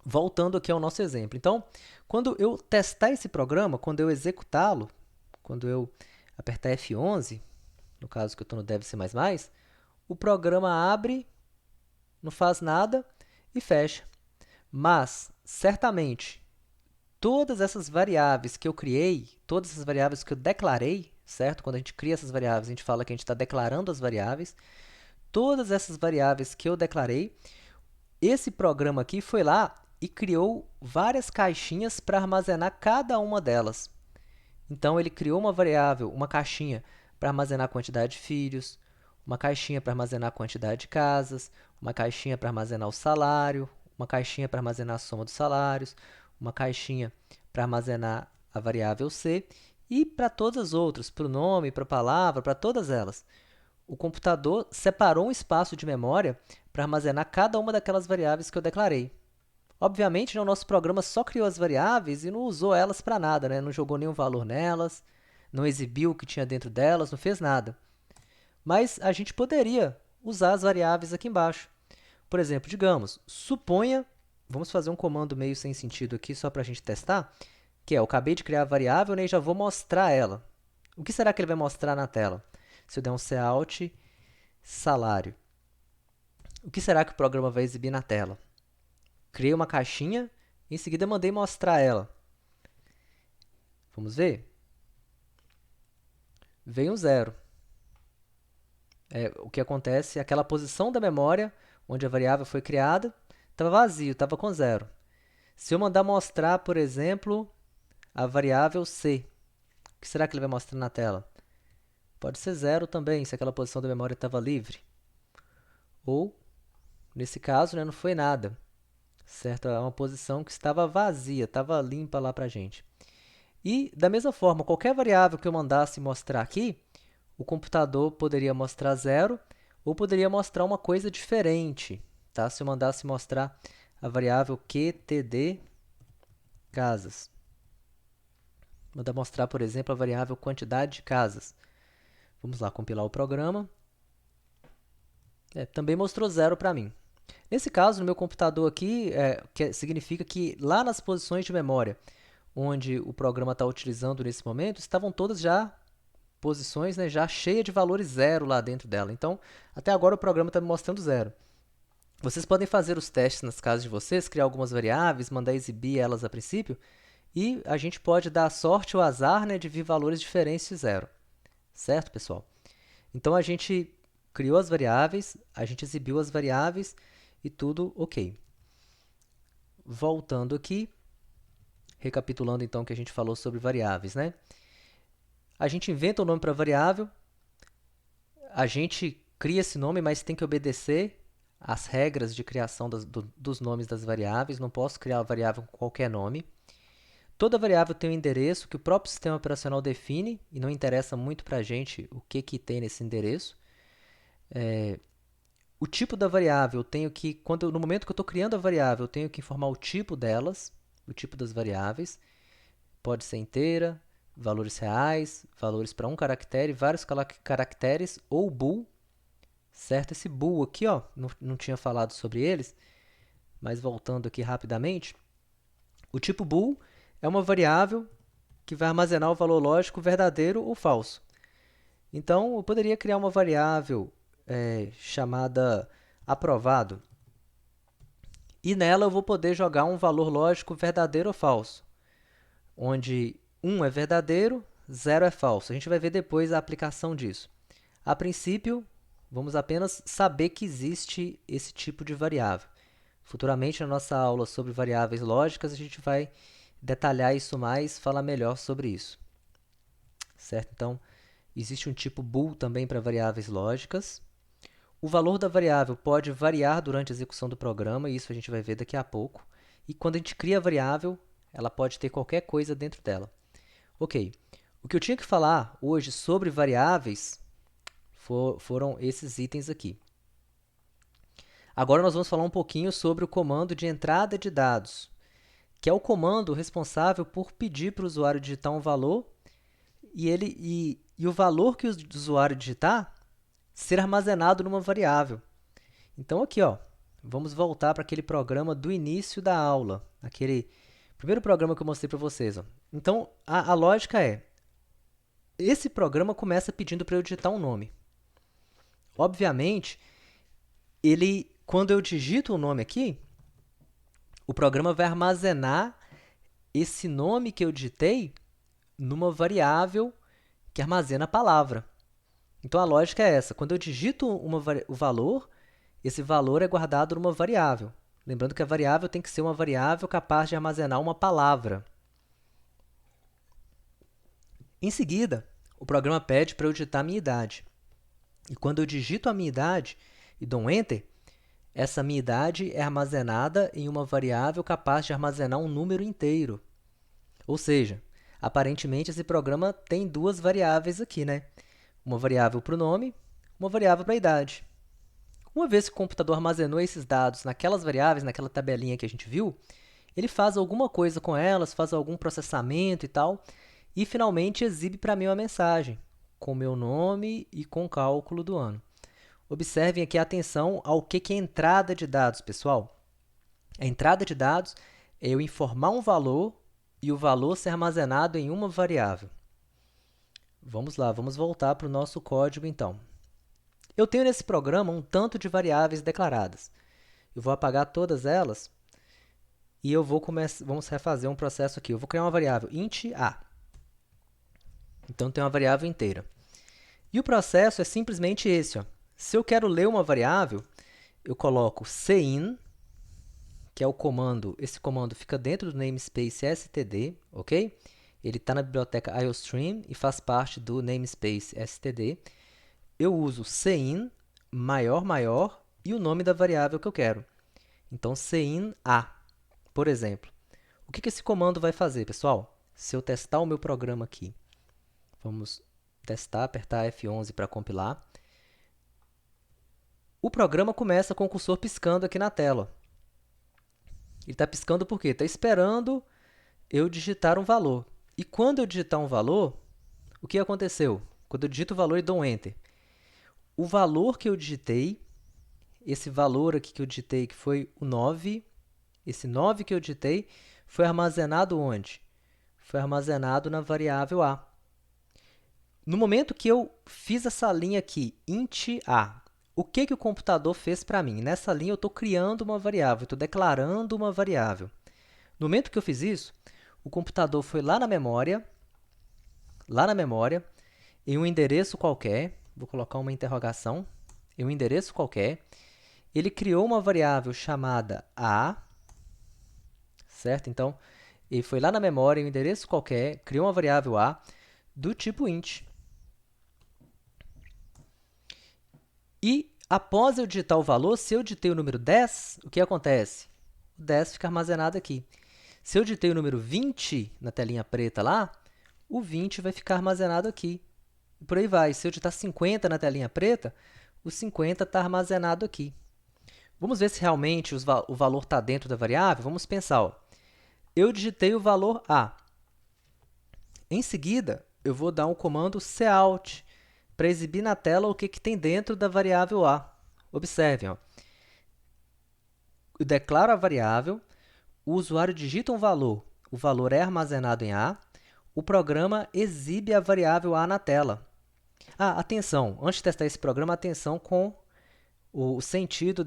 Voltando aqui ao nosso exemplo. Então, quando eu testar esse programa, quando eu executá-lo, quando eu apertar F11, no caso que eu estou no Dev C++, o programa abre, não faz nada e fecha. Mas, certamente, todas essas variáveis que eu criei, todas essas variáveis que eu declarei, certo? Quando a gente cria essas variáveis, a gente fala que a gente está declarando as variáveis. Todas essas variáveis que eu declarei, esse programa aqui foi lá e criou várias caixinhas para armazenar cada uma delas. Então, ele criou uma variável, uma caixinha para armazenar a quantidade de filhos, uma caixinha para armazenar a quantidade de casas, uma caixinha para armazenar o salário, uma caixinha para armazenar a soma dos salários, uma caixinha para armazenar a variável C e para todas as outras, para o nome, para a palavra, para todas elas. O computador separou um espaço de memória para armazenar cada uma daquelas variáveis que eu declarei. Obviamente, o nosso programa só criou as variáveis e não usou elas para nada, né? Não jogou nenhum valor nelas, não exibiu o que tinha dentro delas, não fez nada. Mas a gente poderia usar as variáveis aqui embaixo. Por exemplo, digamos, suponha, vamos fazer um comando meio sem sentido aqui só para a gente testar, que é, eu acabei de criar a variável, né, e já vou mostrar ela. O que será que ele vai mostrar na tela? Se eu der um cout salário, o que será que o programa vai exibir na tela? Criei uma caixinha, em seguida mandei mostrar ela. Vamos ver? Veio um zero. O que acontece é aquela posição da memória onde a variável foi criada, estava vazio, estava com zero. Se eu mandar mostrar, por exemplo, a variável c, o que será que ele vai mostrar na tela? Pode ser zero também, se aquela posição da memória estava livre. Ou, nesse caso, né, não foi nada, certo? É uma posição que estava vazia, estava limpa lá para a gente. E, da mesma forma, qualquer variável que eu mandasse mostrar aqui, o computador poderia mostrar zero ou poderia mostrar uma coisa diferente, tá? Se eu mandasse mostrar a variável QTD casas. Mandar mostrar, por exemplo, a variável quantidade de casas. Vamos lá, compilar o programa. Também mostrou zero para mim. Nesse caso, no meu computador aqui, significa que lá nas posições de memória, onde o programa está utilizando nesse momento, estavam todas já posições, né, já cheias de valores zero lá dentro dela. Então, até agora o programa está me mostrando zero. Vocês podem fazer os testes nas casas de vocês, criar algumas variáveis, mandar exibir elas a princípio, e a gente pode dar a sorte ou azar, né, de vir valores diferentes de zero. Certo, pessoal? Então, a gente criou as variáveis, a gente exibiu as variáveis e tudo ok. Voltando aqui, recapitulando então o que a gente falou sobre variáveis, né? A gente inventa o nome para a variável, a gente cria esse nome, mas tem que obedecer às regras de criação dos nomes das variáveis. Não posso criar a variável com qualquer nome. Toda variável tem um endereço que o próprio sistema operacional define, e não interessa muito para a gente o que tem nesse endereço. O tipo da variável, eu tenho que, no momento que eu estou criando a variável, eu tenho que informar o tipo delas, o tipo das variáveis. Pode ser inteira, valores reais, valores para um caractere, vários caracteres ou bool, certo? Esse bool aqui, ó, não tinha falado sobre eles, mas voltando aqui rapidamente, o tipo bool é uma variável que vai armazenar o valor lógico verdadeiro ou falso. Então, eu poderia criar uma variável chamada aprovado, e nela eu vou poder jogar um valor lógico verdadeiro ou falso, onde 1 é verdadeiro, 0 é falso. A gente vai ver depois a aplicação disso. A princípio, vamos apenas saber que existe esse tipo de variável. Futuramente, na nossa aula sobre variáveis lógicas, a gente vai detalhar isso mais, falar melhor sobre isso. Certo? Então, existe um tipo bool também para variáveis lógicas. O valor da variável pode variar durante a execução do programa, e isso a gente vai ver daqui a pouco. E quando a gente cria a variável, ela pode ter qualquer coisa dentro dela. Ok, o que eu tinha que falar hoje sobre variáveis foram esses itens aqui. Agora nós vamos falar um pouquinho sobre o comando de entrada de dados, que é o comando responsável por pedir para o usuário digitar um valor e o valor que o usuário digitar ser armazenado numa variável. Então, aqui, ó, vamos voltar para aquele programa do início da aula, aquele primeiro programa que eu mostrei para vocês. Ó. Então, a lógica é, esse programa começa pedindo para eu digitar um nome. Obviamente, quando eu digito o nome aqui, o programa vai armazenar esse nome que eu digitei numa variável que armazena a palavra. Então, a lógica é essa. Quando eu digito o valor, esse valor é guardado numa variável. Lembrando que a variável tem que ser uma variável capaz de armazenar uma palavra. Em seguida, o programa pede para eu digitar a minha idade. E quando eu digito a minha idade e dou um Enter, essa minha idade é armazenada em uma variável capaz de armazenar um número inteiro. Ou seja, aparentemente esse programa tem duas variáveis aqui, né? Uma variável para o nome, uma variável para a idade. Uma vez que o computador armazenou esses dados naquelas variáveis, naquela tabelinha que a gente viu, ele faz alguma coisa com elas, faz algum processamento e tal, e finalmente exibe para mim uma mensagem, com meu nome e com o cálculo do ano. Observem aqui a atenção ao que é entrada de dados, pessoal. A entrada de dados é eu informar um valor e o valor ser armazenado em uma variável. Vamos lá, vamos voltar para o nosso código, então. Eu tenho nesse programa um tanto de variáveis declaradas. Eu vou apagar todas elas e vamos refazer um processo aqui. Eu vou criar uma variável int a. Então, tem uma variável inteira. E o processo é simplesmente esse. Ó. Se eu quero ler uma variável, eu coloco cin, que é o comando, esse comando fica dentro do namespace std, ok? Ele está na biblioteca iostream e faz parte do namespace std. Eu uso cin, maior, maior, e o nome da variável que eu quero. Então, cin a, por exemplo. O que esse comando vai fazer, pessoal? Se eu testar o meu programa aqui, vamos testar, apertar F11 para compilar. O programa começa com o cursor piscando aqui na tela. Ele está piscando por quê? Está esperando eu digitar um valor. E quando eu digitar um valor, o que aconteceu? Quando eu digito o valor e dou um Enter, o valor que eu digitei, esse valor aqui que eu digitei, que foi o 9, esse 9 que eu digitei, foi armazenado onde? Foi armazenado na variável a. No momento que eu fiz essa linha aqui, int a, o que o computador fez para mim? Nessa linha eu estou criando uma variável, estou declarando uma variável. No momento que eu fiz isso, o computador foi lá na memória, em um endereço qualquer, vou colocar uma interrogação, em um endereço qualquer, ele criou uma variável chamada a, certo? Então, ele foi lá na memória, em um endereço qualquer, criou uma variável a do tipo int. E, após eu digitar o valor, se eu digitei o número 10, o que acontece? O 10 fica armazenado aqui. Se eu digitei o número 20 na telinha preta lá, o 20 vai ficar armazenado aqui. E por aí vai. Se eu digitar 50 na telinha preta, o 50 está armazenado aqui. Vamos ver se realmente o valor está dentro da variável? Vamos pensar. Ó. Eu digitei o valor A. Em seguida, eu vou dar um comando cout para exibir na tela o que tem dentro da variável A. Observem, ó. Eu declaro a variável, o usuário digita um valor, o valor é armazenado em A, o programa exibe a variável A na tela. Atenção, antes de testar esse programa, atenção com o sentido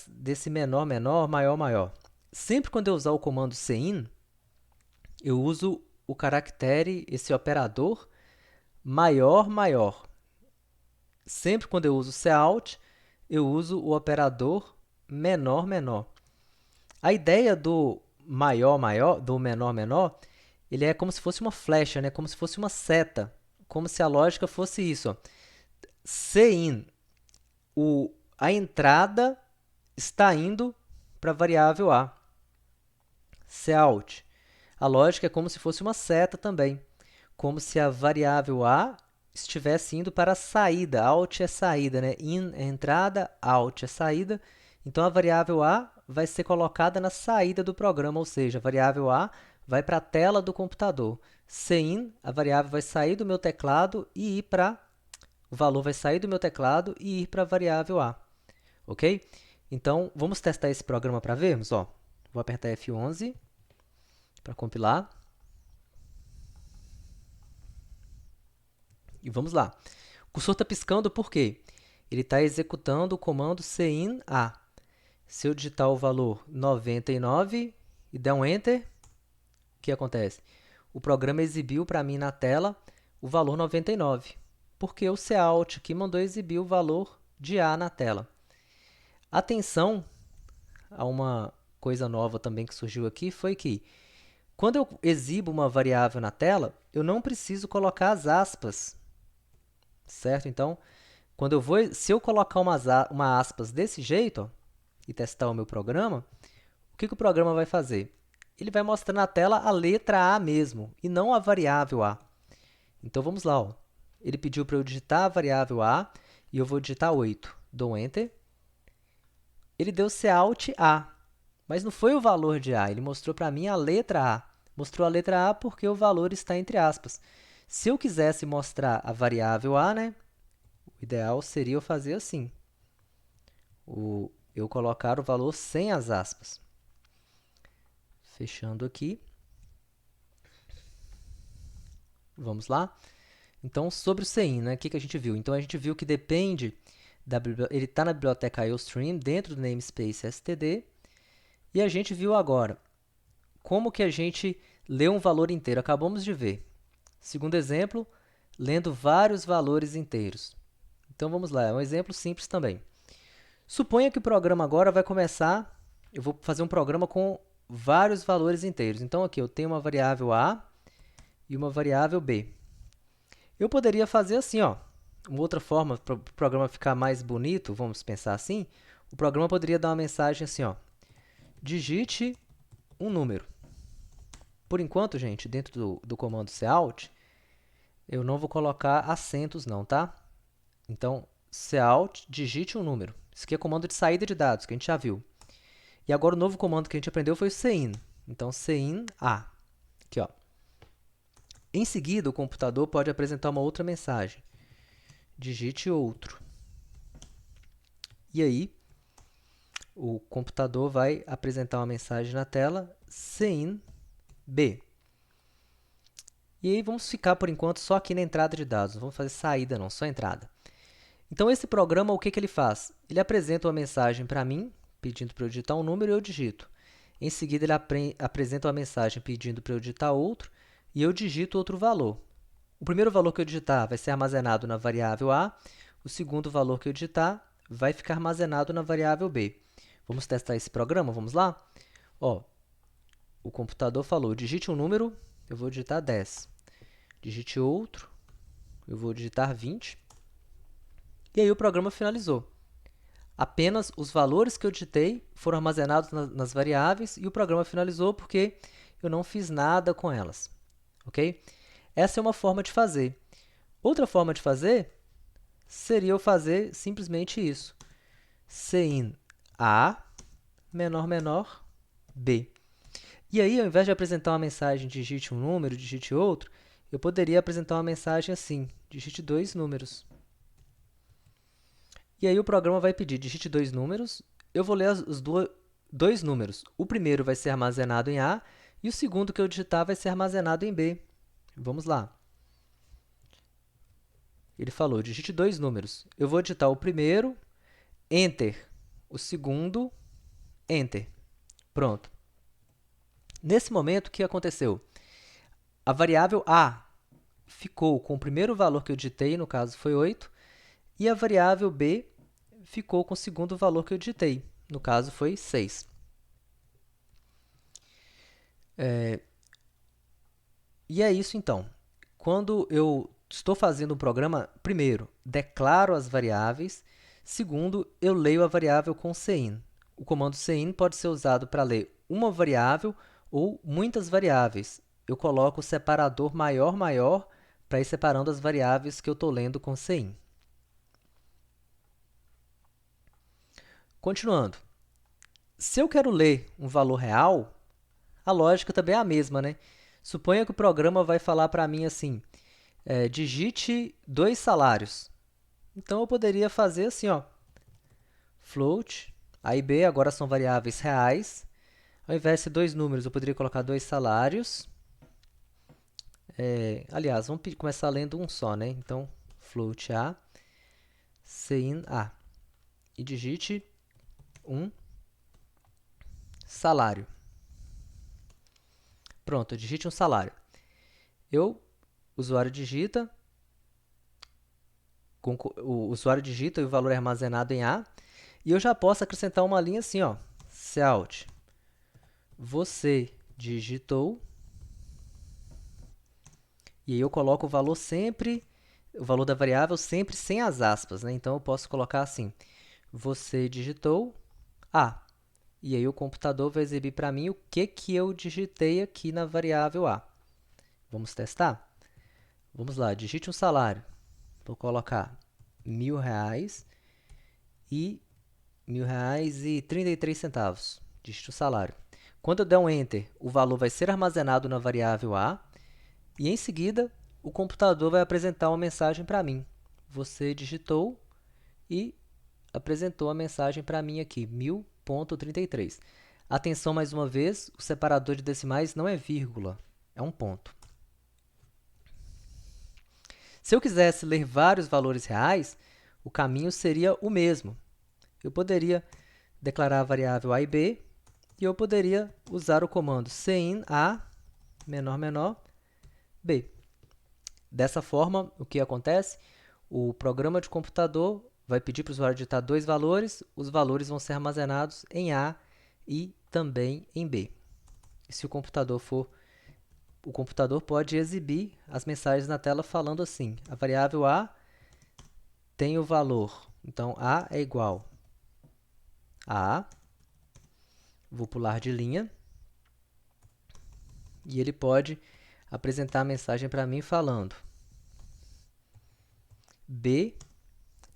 desse menor, menor, maior, maior. Sempre quando eu usar o comando cin, eu uso o caractere, esse operador, maior, maior. Sempre quando eu uso cout, eu uso o operador menor, menor. A ideia do maior, maior, do menor, menor, ele é como se fosse uma flecha, né? Como se fosse uma seta, como se a lógica fosse isso. Ó. Cin, a entrada está indo para a variável a. Cout, a lógica é como se fosse uma seta também, como se a variável a estivesse indo para a saída. Out é saída, né? In é entrada, out é saída. Então, a variável a vai ser colocada na saída do programa, ou seja, a variável a vai para a tela do computador. Cin, a variável vai sair do meu teclado e ir para... O valor vai sair do meu teclado e ir para a variável a. Ok? Então, vamos testar esse programa para vermos. Ó, vou apertar F11 para compilar. E vamos lá. O cursor está piscando por quê? Ele está executando o comando cin a. Se eu digitar o valor 99 e der um Enter, o que acontece? O programa exibiu para mim na tela o valor 99, porque o cout aqui mandou exibir o valor de A na tela. Atenção a uma coisa nova também que surgiu aqui, foi que quando eu exibo uma variável na tela, eu não preciso colocar as aspas, certo? Então, se eu colocar uma aspas desse jeito, ó, e testar o meu programa, o que o programa vai fazer? Ele vai mostrar na tela a letra A mesmo, e não a variável A. Então, vamos lá. Ó. Ele pediu para eu digitar a variável A, e eu vou digitar 8. Dou Enter. Ele deu cout A, mas não foi o valor de A, ele mostrou para mim a letra A. Mostrou a letra A porque o valor está entre aspas. Se eu quisesse mostrar a variável A, né, o ideal seria eu fazer assim. Eu colocar o valor sem as aspas. Fechando aqui. Vamos lá? Então, sobre o cin, né, o que a gente viu? Então, a gente viu que depende ele está na biblioteca iostream, dentro do namespace std. E a gente viu agora como que a gente lê um valor inteiro. Acabamos de ver. Segundo exemplo, lendo vários valores inteiros. Então, vamos lá. É um exemplo simples também. Suponha que o programa agora vai começar, eu vou fazer um programa com vários valores inteiros. Então, aqui eu tenho uma variável A e uma variável B. Eu poderia fazer assim, ó, uma outra forma para o programa ficar mais bonito, vamos pensar assim, o programa poderia dar uma mensagem assim, ó, digite um número. Por enquanto, gente, dentro do comando cout, eu não vou colocar acentos não, tá? Então, cout, digite um número. Isso aqui é comando de saída de dados, que a gente já viu. E agora o novo comando que a gente aprendeu foi o cin. Então, cin A. Aqui, ó. Em seguida, o computador pode apresentar uma outra mensagem. Digite outro. E aí, o computador vai apresentar uma mensagem na tela, cin B. E aí, vamos ficar, por enquanto, só aqui na entrada de dados. Não vamos fazer saída, não, só entrada. Então, esse programa, o que ele faz? Ele apresenta uma mensagem para mim, pedindo para eu digitar um número e eu digito. Em seguida, ele apresenta uma mensagem pedindo para eu digitar outro e eu digito outro valor. O primeiro valor que eu digitar vai ser armazenado na variável A, o segundo valor que eu digitar vai ficar armazenado na variável B. Vamos testar esse programa? Vamos lá? Ó, o computador falou, digite um número, eu vou digitar 10. Digite outro, eu vou digitar 20. E aí o programa finalizou. Apenas os valores que eu digitei foram armazenados nas variáveis e o programa finalizou porque eu não fiz nada com elas. Ok? Essa é uma forma de fazer. Outra forma de fazer seria eu fazer simplesmente isso. Cin A menor menor B. E aí, ao invés de apresentar uma mensagem digite um número, digite outro, eu poderia apresentar uma mensagem assim, digite dois números. E aí o programa vai pedir, digite dois números, eu vou ler os dois números. O primeiro vai ser armazenado em A e o segundo que eu digitar vai ser armazenado em B. Vamos lá. Ele falou, digite dois números. Eu vou digitar o primeiro, Enter. O segundo, Enter. Pronto. Nesse momento, o que aconteceu? A variável A ficou com o primeiro valor que eu digitei, no caso foi 8, e a variável B ficou com o segundo valor que eu digitei, no caso foi 6. E é isso então. Quando eu estou fazendo um programa, primeiro, declaro as variáveis, segundo, eu leio a variável com cin. O comando cin pode ser usado para ler uma variável ou muitas variáveis. Eu coloco o separador maior, maior, para ir separando as variáveis que eu estou lendo com cin. Continuando. Se eu quero ler um valor real, a lógica também é a mesma, né? Suponha que o programa vai falar para mim assim, digite 2 salários. Então, eu poderia fazer assim, ó, float, A e B agora são variáveis reais. Ao invés de ser dois números, eu poderia colocar 2 salários. Aliás, vamos começar lendo um só, né? Então, float A, cin A. E digite um salário. Pronto, digite um salário. O usuário digita e o valor é armazenado em A. E eu já posso acrescentar uma linha assim, ó, cout. Você digitou. E aí eu coloco o valor sempre, o valor da variável sempre sem as aspas, né? Então, eu posso colocar assim, você digitou A. E aí o computador vai exibir para mim o que eu digitei aqui na variável A. Vamos testar? Vamos lá, digite um salário. Vou colocar R$ 1.000 e R$ 1.000,33. Digite o salário. Quando eu der um Enter, o valor vai ser armazenado na variável A e, em seguida, o computador vai apresentar uma mensagem para mim. Você digitou e apresentou a mensagem para mim aqui, 1000.33. Atenção mais uma vez, o separador de decimais não é vírgula, é um ponto. Se eu quisesse ler vários valores reais, o caminho seria o mesmo. Eu poderia declarar a variável A e B e eu poderia usar o comando cin A menor menor B. Dessa forma, o que acontece? O programa de computador vai pedir para o usuário digitar dois valores, os valores vão ser armazenados em A e também em B. E se o computador pode exibir as mensagens na tela falando assim: a variável A tem o valor, então A é igual a, vou pular de linha, e ele pode apresentar a mensagem para mim falando B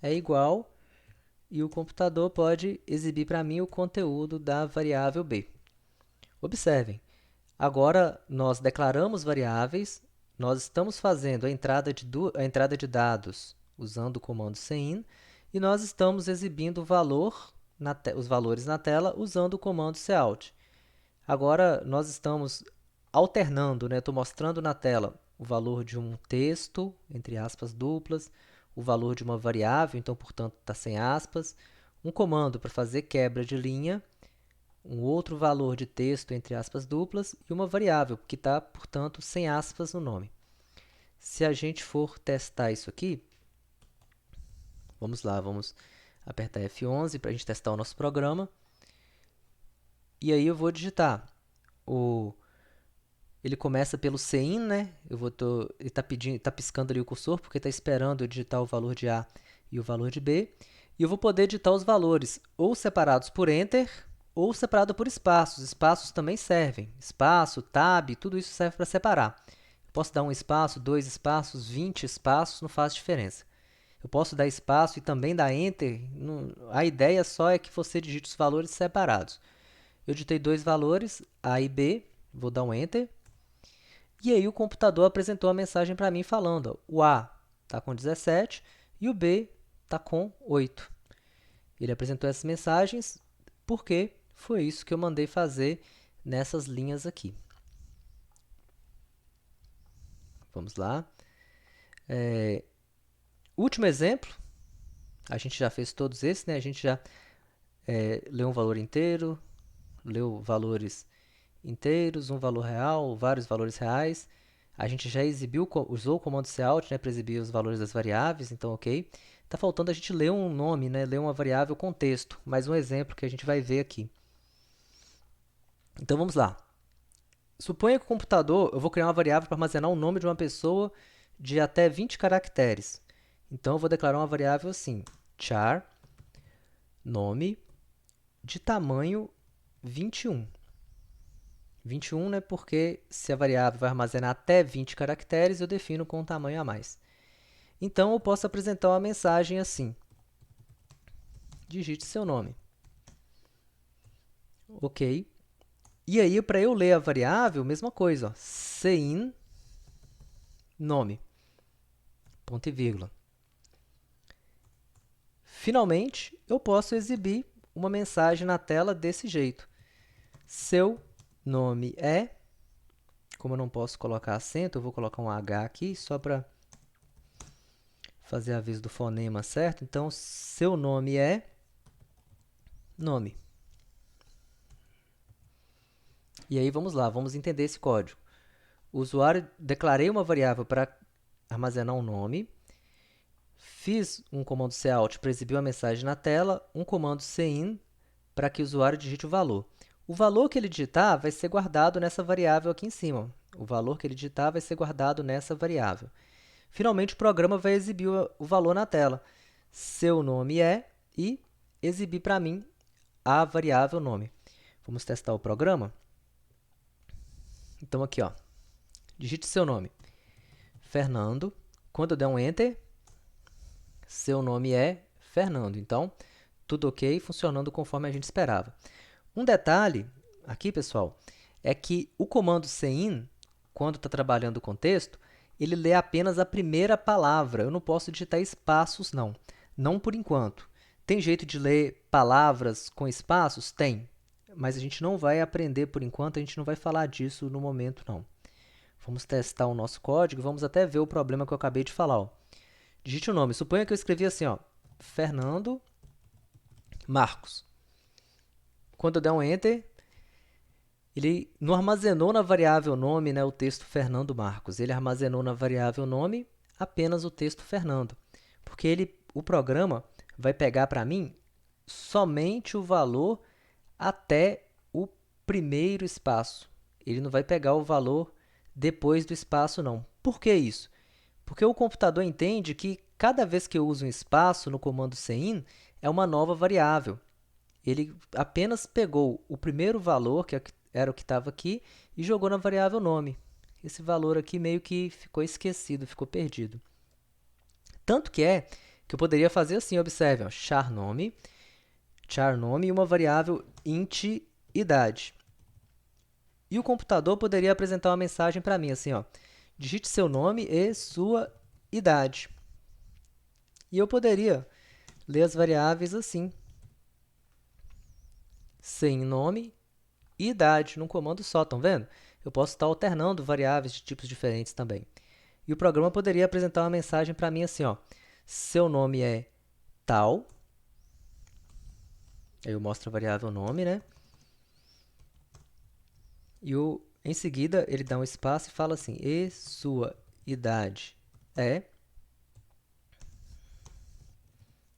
é igual, e o computador pode exibir para mim o conteúdo da variável B. Observem, agora nós declaramos variáveis, nós estamos fazendo a entrada de dados usando o comando cin, e nós estamos exibindo os valores na tela usando o comando cout. Agora nós estamos alternando, estou mostrando na tela o valor de um texto, entre aspas duplas, o valor de uma variável, então, portanto, está sem aspas, um comando para fazer quebra de linha, um outro valor de texto, entre aspas duplas, e uma variável, que está, portanto, sem aspas no nome. Se a gente for testar isso aqui, vamos lá, vamos apertar F11 para a gente testar o nosso programa. E aí eu vou digitar. Ele começa pelo cin, né? Ele está piscando ali o cursor, porque está esperando eu digitar o valor de A e o valor de B. E eu vou poder digitar os valores ou separados por Enter, ou separado por espaços. Espaços também servem. Espaço, tab, tudo isso serve para separar. Eu posso dar um espaço, 2 espaços, 20 espaços, não faz diferença. Eu posso dar espaço e também dar Enter. A ideia só é que você digite os valores separados. Eu digitei dois valores, A e B, vou dar um Enter. E aí o computador apresentou a mensagem para mim falando, ó, o A está com 17 e o B está com 8. Ele apresentou essas mensagens porque foi isso que eu mandei fazer nessas linhas aqui. Vamos lá. Último exemplo, a gente já fez todos esses, né? A gente já leu um valor inteiro, leu valores inteiros, um valor real, vários valores reais. A gente já usou o comando cout, né, para exibir os valores das variáveis, então ok. Está faltando a gente ler um nome, né, ler uma variável com texto, mais um exemplo que a gente vai ver aqui. Então vamos lá. Suponha que o computador, eu vou criar uma variável para armazenar o nome de uma pessoa de até 20 caracteres. Então eu vou declarar uma variável assim, char nome de tamanho 21. 21, né, porque se a variável vai armazenar até 20 caracteres, eu defino com um tamanho a mais. Então, eu posso apresentar uma mensagem assim. Digite seu nome. Ok. E aí, para eu ler a variável, mesma coisa. Ó, cin nome. Ponto e vírgula. Finalmente, eu posso exibir uma mensagem na tela desse jeito. Seu nome é... Como eu não posso colocar acento, eu vou colocar um H aqui, só para fazer aviso do fonema certo. Então, seu nome é nome. E aí, vamos lá, vamos entender esse código. O usuário, declarei uma variável para armazenar um nome, fiz um comando cout para exibir uma mensagem na tela, um comando cin para que o usuário digite o valor. O valor que ele digitar vai ser guardado nessa variável aqui em cima. O valor que ele digitar vai ser guardado nessa variável. Finalmente, o programa vai exibir o valor na tela. Seu nome é e exibir para mim a variável nome. Vamos testar o programa? Então, aqui, ó, digite seu nome. Fernando. Quando eu der um Enter, seu nome é Fernando. Então, tudo ok, funcionando conforme a gente esperava. Um detalhe aqui, pessoal, é que o comando cin, quando está trabalhando com texto, ele lê apenas a primeira palavra. Eu não posso digitar espaços, não. Não por enquanto. Tem jeito de ler palavras com espaços? Tem. Mas a gente não vai aprender por enquanto, a gente não vai falar disso no momento, não. Vamos testar o nosso código, vamos até ver o problema que eu acabei de falar. Ó. Digite o nome. Suponha que eu escrevi assim, ó, Fernando Marcos. Quando eu der um Enter, ele não armazenou na variável nome, né, o texto Fernando Marcos. Ele armazenou na variável nome apenas o texto Fernando. Porque o programa vai pegar para mim somente o valor até o primeiro espaço. Ele não vai pegar o valor depois do espaço, não. Por que isso? Porque o computador entende que cada vez que eu uso um espaço no comando cin, é uma nova variável. Ele apenas pegou o primeiro valor, que era o que estava aqui, e jogou na variável nome. Esse valor aqui meio que ficou esquecido, ficou perdido. Tanto que eu poderia fazer assim, observe, ó, char nome e uma variável int idade. E o computador poderia apresentar uma mensagem para mim, assim, ó, digite seu nome e sua idade. E eu poderia ler as variáveis assim, sem nome e idade, num comando só, estão vendo? Eu posso estar alternando variáveis de tipos diferentes também. E o programa poderia apresentar uma mensagem para mim assim, ó, seu nome é tal, aí eu mostro a variável nome, né? E em seguida ele dá um espaço e fala assim, e sua idade é.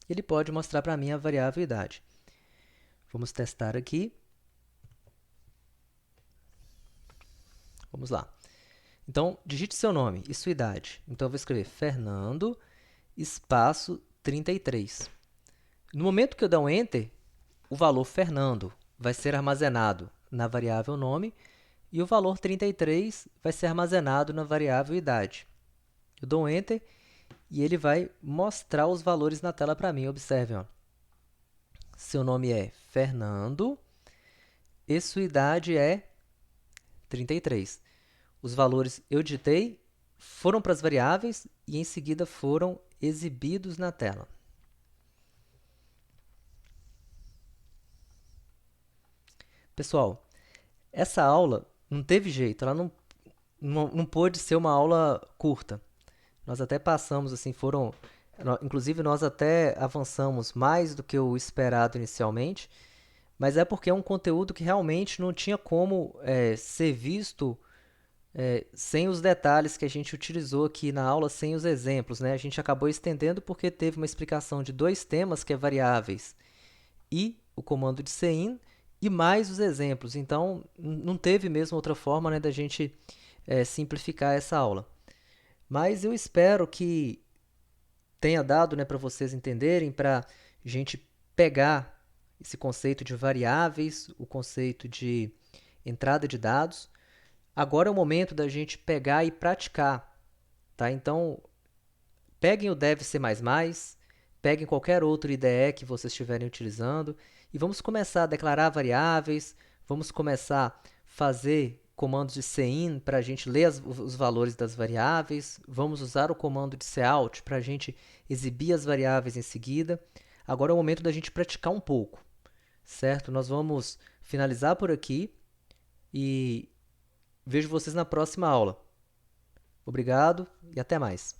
Ele pode mostrar para mim a variável idade. Vamos testar aqui. Vamos lá. Então, digite seu nome e sua idade. Então, eu vou escrever Fernando, espaço 33. No momento que eu der um Enter, o valor Fernando vai ser armazenado na variável nome e o valor 33 vai ser armazenado na variável idade. Eu dou um Enter e ele vai mostrar os valores na tela para mim. Observem, ó. Seu nome é Fernando e sua idade é 33. Os valores eu digitei, foram para as variáveis e em seguida foram exibidos na tela. Pessoal, essa aula não teve jeito, ela não pôde ser uma aula curta. Nós até passamos, assim, inclusive nós até avançamos mais do que o esperado inicialmente, mas é porque é um conteúdo que realmente não tinha como ser visto sem os detalhes que a gente utilizou aqui na aula, sem os exemplos, né? A gente acabou estendendo porque teve uma explicação de dois temas, que é variáveis e o comando de cin, e mais os exemplos. Então, não teve mesmo outra forma, né, da gente simplificar essa aula. Mas eu espero que tenha dado, né, para vocês entenderem, para a gente pegar esse conceito de variáveis, o conceito de entrada de dados. Agora é o momento da gente pegar e praticar, tá? Então, peguem o Dev C++, peguem qualquer outro IDE que vocês estiverem utilizando e vamos começar a declarar variáveis, vamos começar a fazer comandos de cin para a gente ler os valores das variáveis, vamos usar o comando de cout para a gente exibir as variáveis em seguida. Agora é o momento da gente praticar um pouco, certo? Nós vamos finalizar por aqui e vejo vocês na próxima aula. Obrigado e até mais.